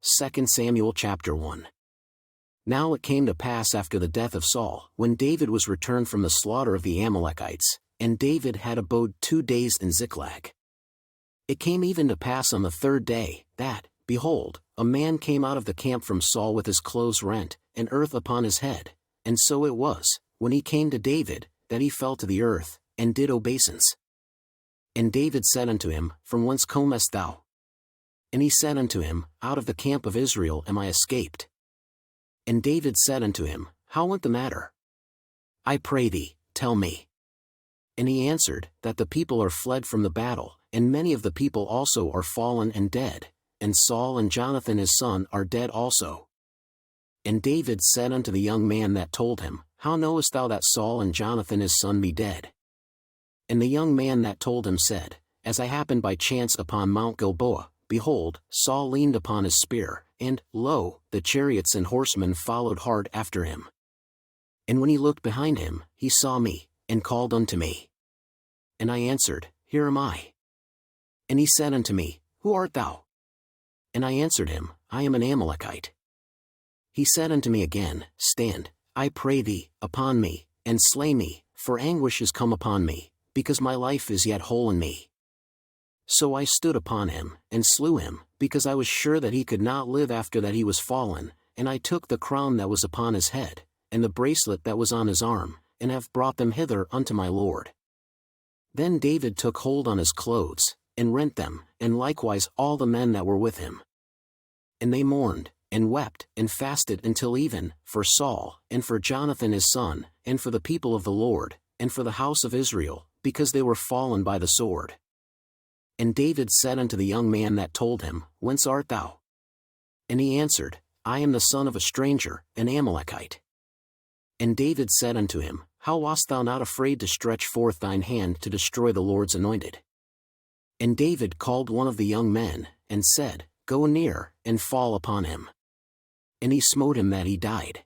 2 Samuel chapter 1. Now it came to pass after the death of Saul, when David was returned from the slaughter of the Amalekites, and David had abode 2 days in Ziklag. It came even to pass on the 3rd day, that, behold, a man came out of the camp from Saul with his clothes rent, and earth upon his head. And so it was, when he came to David, that he fell to the earth, and did obeisance. And David said unto him, From whence comest thou? And he said unto him, Out of the camp of Israel am I escaped. And David said unto him, How went the matter? I pray thee, tell me. And he answered, That the people are fled from the battle, and many of the people also are fallen and dead, and Saul and Jonathan his son are dead also. And David said unto the young man that told him, How knowest thou that Saul and Jonathan his son be dead? And the young man that told him said, As I happened by chance upon Mount Gilboa, behold, Saul leaned upon his spear, and, lo, the chariots and horsemen followed hard after him. And when he looked behind him, he saw me, and called unto me. And I answered, Here am I. And he said unto me, Who art thou? And I answered him, I am an Amalekite. He said unto me again, Stand, I pray thee, upon me, and slay me, for anguish is come upon me, because my life is yet whole in me. So I stood upon him, and slew him, because I was sure that he could not live after that he was fallen, and I took the crown that was upon his head, and the bracelet that was on his arm, and have brought them hither unto my lord. Then David took hold on his clothes, and rent them, and likewise all the men that were with him. And they mourned, and wept, and fasted until even, for Saul, and for Jonathan his son, and for the people of the Lord, and for the house of Israel, because they were fallen by the sword. And David said unto the young man that told him, Whence art thou? And he answered, I am the son of a stranger, an Amalekite. And David said unto him, How wast thou not afraid to stretch forth thine hand to destroy the Lord's anointed? And David called one of the young men, and said, Go near, and fall upon him. And he smote him that he died.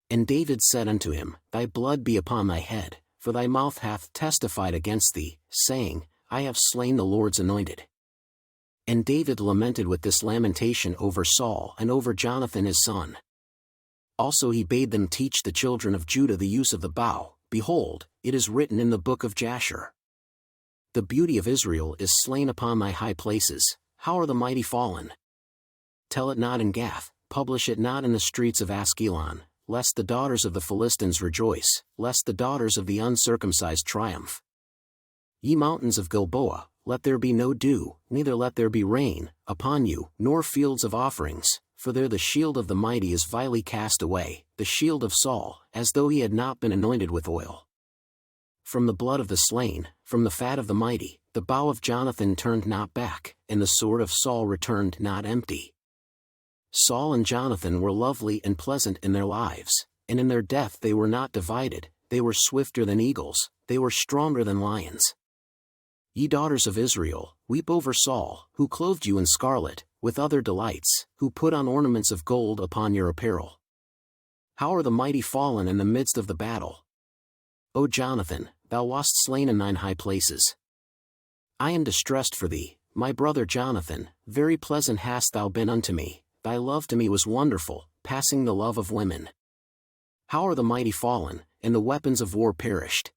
And David said unto him, Thy blood be upon thy head, for thy mouth hath testified against thee, saying, I have slain the Lord's anointed. And David lamented with this lamentation over Saul and over Jonathan his son. Also he bade them teach the children of Judah the use of the bow. Behold, it is written in the book of Jasher. The beauty of Israel is slain upon thy high places, how are the mighty fallen? Tell it not in Gath, publish it not in the streets of Askelon, lest the daughters of the Philistines rejoice, lest the daughters of the uncircumcised triumph. Ye mountains of Gilboa, let there be no dew, neither let there be rain, upon you, nor fields of offerings, for there the shield of the mighty is vilely cast away, the shield of Saul, as though he had not been anointed with oil. From the blood of the slain, from the fat of the mighty, the bow of Jonathan turned not back, and the sword of Saul returned not empty. Saul and Jonathan were lovely and pleasant in their lives, and in their death they were not divided, they were swifter than eagles, they were stronger than lions. Ye daughters of Israel, weep over Saul, who clothed you in scarlet, with other delights, who put on ornaments of gold upon your apparel. How are the mighty fallen in the midst of the battle? O Jonathan, thou wast slain in thine high places. I am distressed for thee, my brother Jonathan, very pleasant hast thou been unto me, thy love to me was wonderful, passing the love of women. How are the mighty fallen, and the weapons of war perished?